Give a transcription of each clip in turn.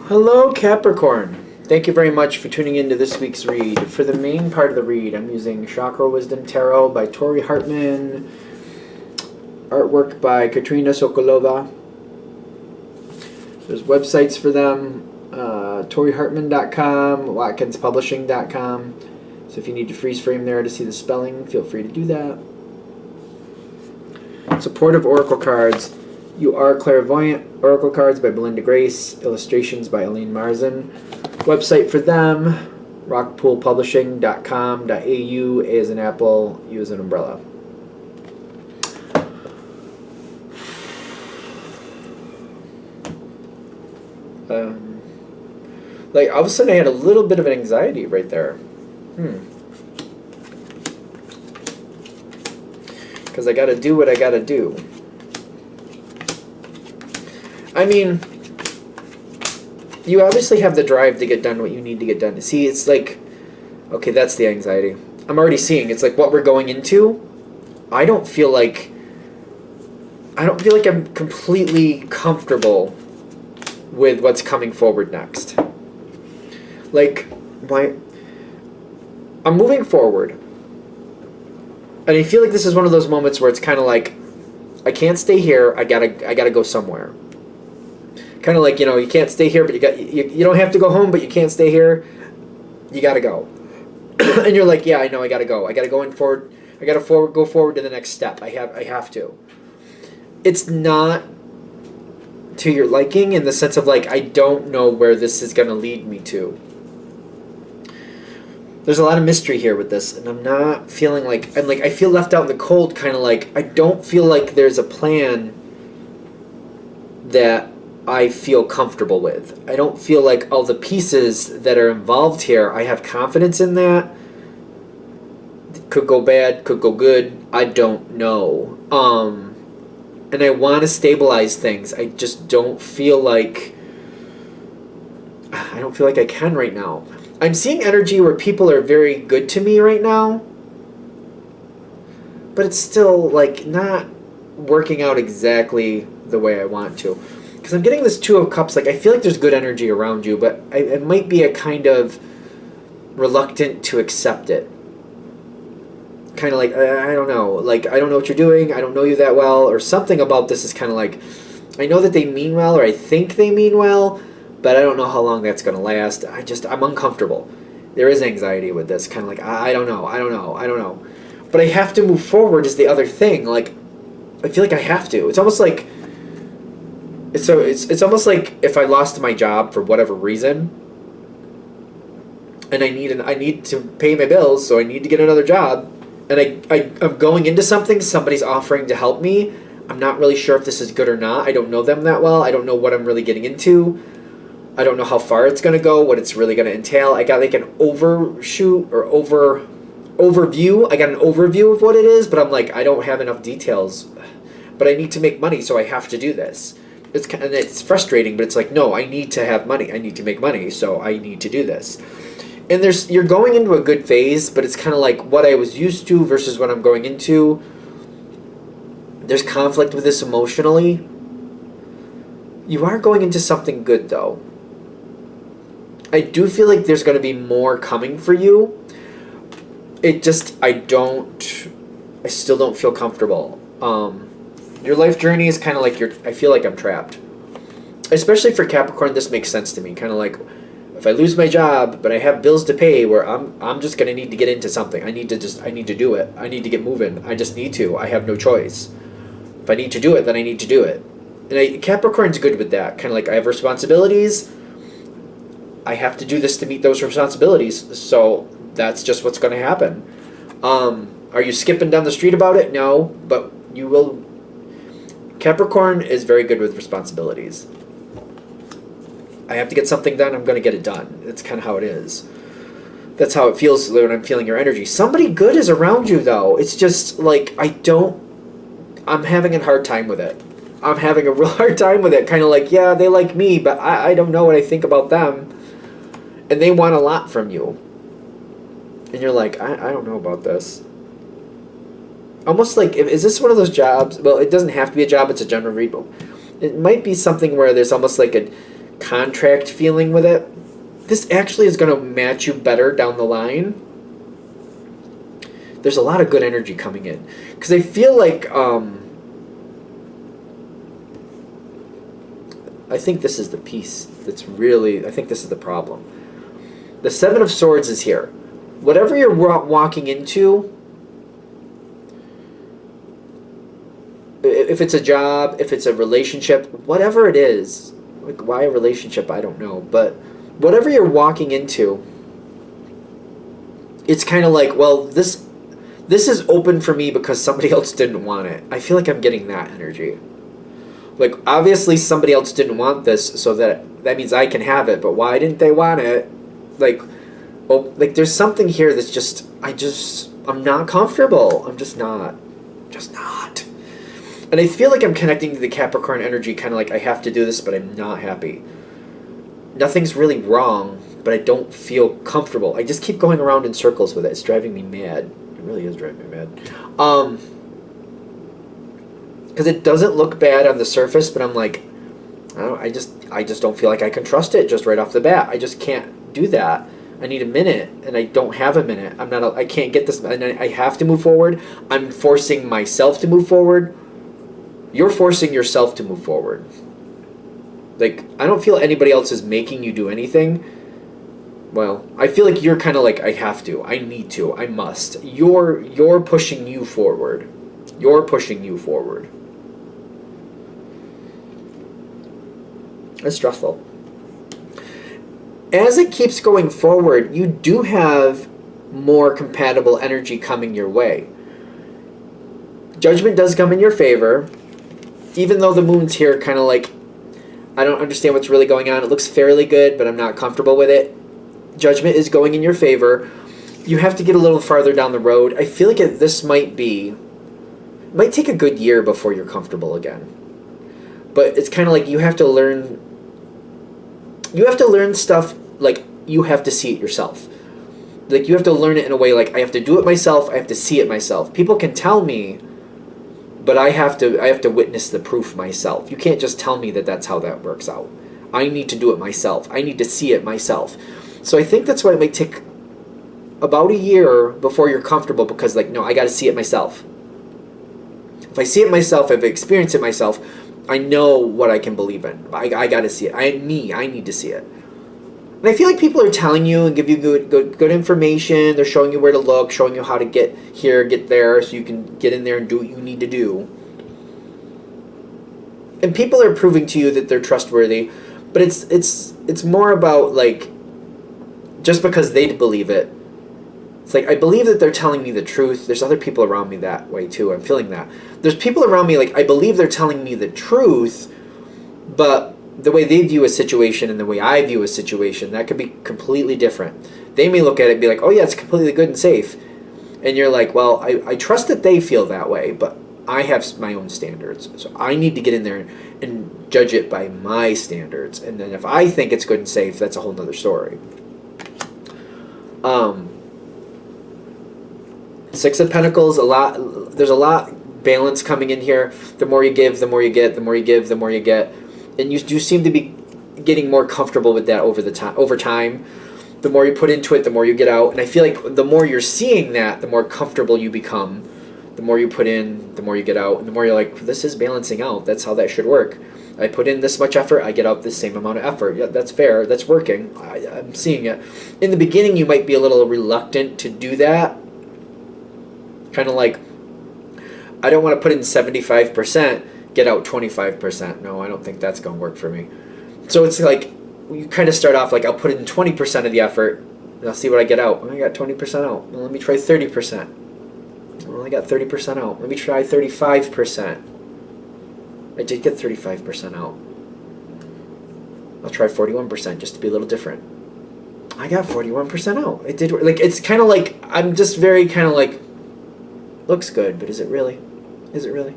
Hello, Capricorn. Thank you very much for tuning into this week's read. For the main part of the read, I'm using Chakra Wisdom Tarot by Tori Hartman, artwork by Katrina Sokolova. There's websites for them, ToriHartman.com, WatkinsPublishing.com. So if you need to freeze frame there to see the spelling, feel free to do that. Supportive Oracle cards. You Are Clairvoyant, Oracle cards by Belinda Grace, illustrations by Elaine Marzin. Website for them, rockpoolpublishing.com.au, A as an apple, U as an umbrella. Like, all of a sudden I had a little bit of an anxiety right there. Because I gotta do what I gotta do. I mean, you obviously have the drive to get done what you need to get done. See, it's like, okay, that's the anxiety. I'm already seeing, it's like what we're going into. I don't feel like I'm completely comfortable with what's coming forward next. Like, I'm moving forward. And I feel like this is one of those moments where it's kind of like, I can't stay here, I gotta go somewhere. Kind of like, you know, you can't stay here, but you don't have to go home, but you can't stay here. You gotta go. And you're like, yeah, I know, I gotta go. I gotta go forward. I gotta go forward to the next step. I have to. It's not to your liking in the sense of like, I don't know where this is gonna lead me to. There's a lot of mystery here with this, and I'm not feeling like I feel left out in the cold. Kind of like I don't feel like there's a plan that I feel comfortable with. I don't feel like all the pieces that are involved here, I have confidence in that. It could go bad, could go good. I don't know. And I want to stabilize things. I just don't feel like I can right now. I'm seeing energy where people are very good to me right now, but it's still like not working out exactly the way I want to. Because I'm getting this Two of Cups, like I feel like there's good energy around you, but I might be a kind of reluctant to accept it. Kind of like, I don't know, like I don't know what you're doing, I don't know you that well, or something about this is kind of like, I know that they mean well, or I think they mean well, but I don't know how long that's going to last. I'm uncomfortable. There is anxiety with this, kind of like, I don't know. But I have to move forward is the other thing. Like, I feel like I have to. It's almost like, it's almost like if I lost my job for whatever reason, and I need to pay my bills, so I need to get another job, and I'm going into something, somebody's offering to help me. I'm not really sure if this is good or not. I don't know them that well. I don't know what I'm really getting into. I don't know how far it's going to go, what it's really going to entail. I got like an overview. I got an overview of what it is, but I'm like, I don't have enough details. But I need to make money, so I have to do this. It's frustrating, but it's like, no, I need to have money. I need to make money, so I need to do this. And you're going into a good phase, but it's kind of like what I was used to versus what I'm going into. There's conflict with this emotionally. You are going into something good, though. I do feel like there's going to be more coming for you. I still don't feel comfortable. Your life journey is kind of like I feel like I'm trapped. Especially for Capricorn, this makes sense to me. Kind of like, if I lose my job, but I have bills to pay, where I'm just going to need to get into something. I need to do it. I need to get moving. I just need to. I have no choice. If I need to do it, then I need to do it. And Capricorn's good with that. Kind of like, I have responsibilities. I have to do this to meet those responsibilities, so that's just what's going to happen. Are you skipping down the street about it? No, but you will. Capricorn is very good with responsibilities. I have to get something done, I'm going to get it done. That's kind of how it is. That's how it feels when I'm feeling your energy. Somebody good is around you, though. It's just like, I'm having a hard time with it. I'm having a real hard time with it. Kind of like, yeah, they like me, but I don't know what I think about them. And they want a lot from you. And you're like, I don't know about this. almost like, is this one of those jobs? Well, it doesn't have to be a job. It's a general read, but it might be something where there's almost like a contract feeling with it. This actually is going to match you better down the line. There's a lot of good energy coming in. Because I feel like, I think this is the piece that's really, I think this is the problem. The Seven of Swords is here. Whatever you're walking into, if it's a job, if it's a relationship, whatever it is, like why a relationship, I don't know, but whatever you're walking into, it's kind of like, well, this is open for me because somebody else didn't want it. I feel like I'm getting that energy. Like, obviously somebody else didn't want this, so that means I can have it, but why didn't they want it? Like, oh, like there's something here that's just, I'm not comfortable. I'm just not. And I feel like I'm connecting to the Capricorn energy, kind of like I have to do this, but I'm not happy. Nothing's really wrong, but I don't feel comfortable. I just keep going around in circles with it. It's driving me mad. It really is driving me mad. Because it doesn't look bad on the surface, but I'm like, I just don't feel like I can trust it just right off the bat. I just can't do that. I need a minute, and I don't have a minute. I can't get this, and I have to move forward. I'm forcing myself to move forward. You're forcing yourself to move forward. Like, I don't feel anybody else is making you do anything. Well, I feel like you're kind of like, I have to, I need to, I must. You're pushing you forward. You're pushing you forward. It's stressful. As it keeps going forward, you do have more compatible energy coming your way. Judgment does come in your favor, even though the moon's here kind of like, I don't understand what's really going on. It looks fairly good, but I'm not comfortable with it. Judgment is going in your favor. You have to get a little farther down the road. I feel like this might take a good year before you're comfortable again. But it's kind of like you have to learn stuff, like you have to see it yourself. Like you have to learn it in a way like I have to do it myself, I have to see it myself. People can tell me, but I have to witness the proof myself. You can't just tell me that that's how that works out. I need to do it myself. I need to see it myself. So I think that's why it might take about a year before you're comfortable, because like, no, I got to see it myself. If I see it myself, if I experience it myself, I know what I can believe in. I got to see it. I need to see it. And I feel like people are telling you and give you good information. They're showing you where to look, showing you how to get here, get there, so you can get in there and do what you need to do. And people are proving to you that they're trustworthy, but it's more about like, just because they believe it. It's like, I believe that they're telling me the truth. There's other people around me that way too. I'm feeling that. There's people around me like, I believe they're telling me the truth, but the way they view a situation and the way I view a situation, that could be completely different. They may look at it and be like, oh yeah, it's completely good and safe. And you're like, well, I trust that they feel that way, but I have my own standards. So I need to get in there and judge it by my standards. And then if I think it's good and safe, that's a whole nother story. Six of Pentacles, there's a lot balance coming in here. The more you give, the more you get. The more you give, the more you get. And you do seem to be getting more comfortable with that over time. The more you put into it, the more you get out. And I feel like the more you're seeing that, the more comfortable you become. The more you put in, the more you get out. And the more you're like, this is balancing out. That's how that should work. I put in this much effort, I get out the same amount of effort. Yeah, that's fair. That's working. I'm seeing it. In the beginning, you might be a little reluctant to do that. Kind of like, I don't want to put in 75%, get out 25%. No, I don't think that's going to work for me. So it's like, you kind of start off like, I'll put in 20% of the effort, and I'll see what I get out. I got 20% out. Well, let me try 30%. Well, I got 30% out. Let me try 35%. I did get 35% out. I'll try 41% just to be a little different. I got 41% out. It did, like, it's kind of like, I'm just very kind of like, looks good, but is it really? Is it really?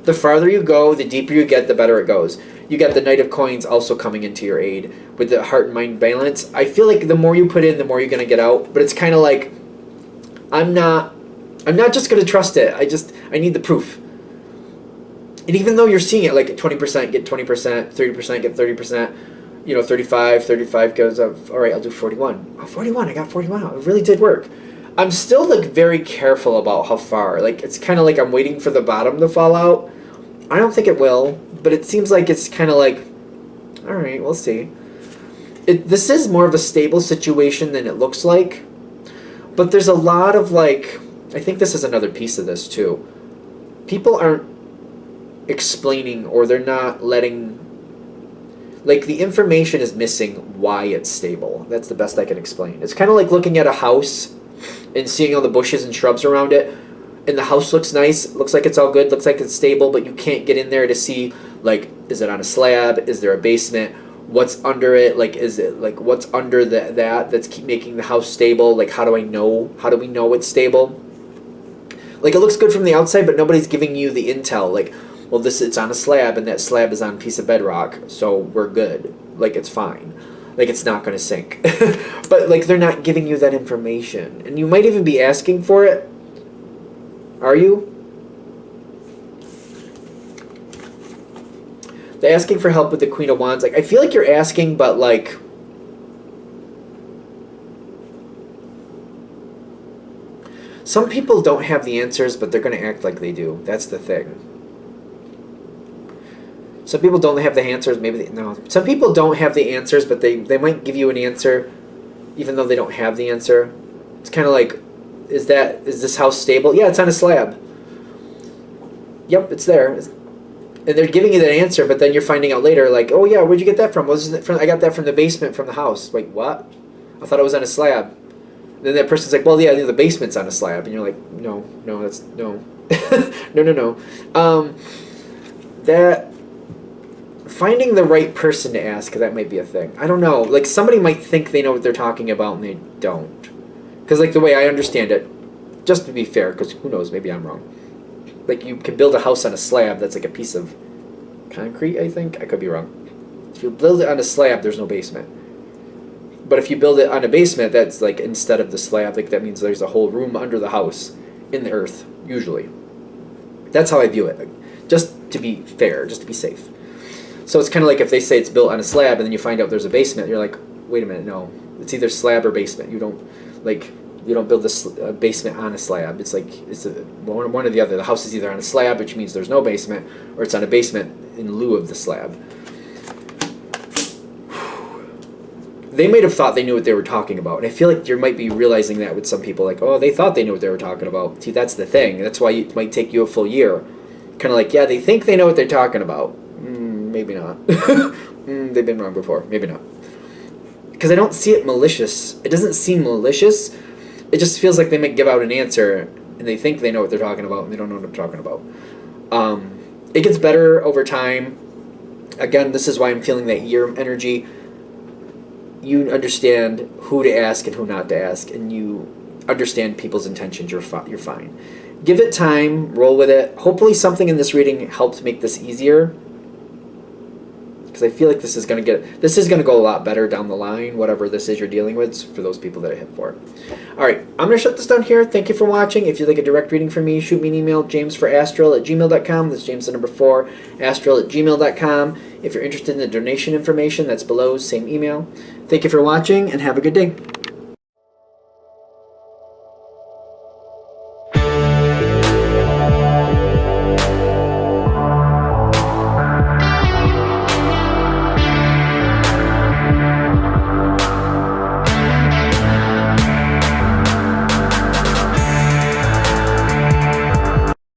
The farther you go, the deeper you get, the better it goes. You got the Knight of Coins also coming into your aid with the heart and mind balance. I feel like the more you put in, the more you're going to get out. But it's kind of like, I'm not just going to trust it. I need the proof. And even though you're seeing it like 20%, get 20%, 30%, get 30%, 35, 35 goes up. All right, I'll do 41. Oh, 41, I got 41 out. It really did work. I'm still like very careful about how far. Like it's kind of like I'm waiting for the bottom to fall out. I don't think it will, but it seems like it's kind of like, all right, we'll see. This is more of a stable situation than it looks like, but there's a lot of like, I think this is another piece of this too. People aren't explaining, or they're not letting, like the information is missing why it's stable. That's the best I can explain. It's kind of like looking at a house and seeing all the bushes and shrubs around it, and the house looks nice, looks like it's all good, looks like it's stable, but you can't get in there to see, like, is it on a slab, is there a basement, what's under it, like, is it, like, what's under that's keep making the house stable, like, how do we know it's stable? Like, it looks good from the outside, but nobody's giving you the intel, like, well, it's on a slab, and that slab is on a piece of bedrock, so we're good, like, it's fine. Like, it's not going to sink. But, like, they're not giving you that information. And you might even be asking for it. Are you? They're asking for help with the Queen of Wands. Like, I feel like you're asking, but, like, some people don't have the answers, but they're going to act like they do. That's the thing. Some people don't have the answers. No. Some people don't have the answers, but they might give you an answer, even though they don't have the answer. It's kind of like, is this house stable? Yeah, it's on a slab. Yep, it's there. And they're giving you that answer, but then you're finding out later, like, oh yeah, where'd you get that from? I got that from the basement from the house. Wait, what? I thought it was on a slab. And then that person's like, well, yeah, the basement's on a slab, and you're like, no, that's no, no. That. Finding the right person to ask, that might be a thing. I don't know. Like, somebody might think they know what they're talking about, and they don't. Because, like, the way I understand it, just to be fair, because who knows, maybe I'm wrong. Like, you can build a house on a slab that's like a piece of concrete, I think. I could be wrong. If you build it on a slab, there's no basement. But if you build it on a basement, that's, like, instead of the slab, like, that means there's a whole room under the house in the earth, usually. That's how I view it. Just to be fair, just to be safe. So it's kind of like if they say it's built on a slab and then you find out there's a basement, you're like, wait a minute, no. It's either slab or basement. You don't build a basement on a slab. It's like, one or the other. The house is either on a slab, which means there's no basement, or it's on a basement in lieu of the slab. They might have thought they knew what they were talking about. And I feel like you might be realizing that with some people, like, oh, they thought they knew what they were talking about. See, that's the thing. That's why it might take you a full year. Kind of like, yeah, they think they know what they're talking about. Maybe not. They've been wrong before. Maybe not. Because I don't see it malicious. It doesn't seem malicious. It just feels like they might give out an answer, and they think they know what they're talking about, and they don't know what they're talking about. It gets better over time. Again, this is why I'm feeling that year energy. You understand who to ask and who not to ask, and you understand people's intentions. You're fine. Give it time. Roll with it. Hopefully something in this reading helped make this easier. Because I feel like this is going to go a lot better down the line, whatever this is you're dealing with, for those people that I hit for. All right, I'm going to shut this down here. Thank you for watching. If you'd like a direct reading from me, shoot me an email, jamesforastral@gmail.com. That's James the number 4, astral@gmail.com. If you're interested in the donation information, that's below, same email. Thank you for watching, and have a good day.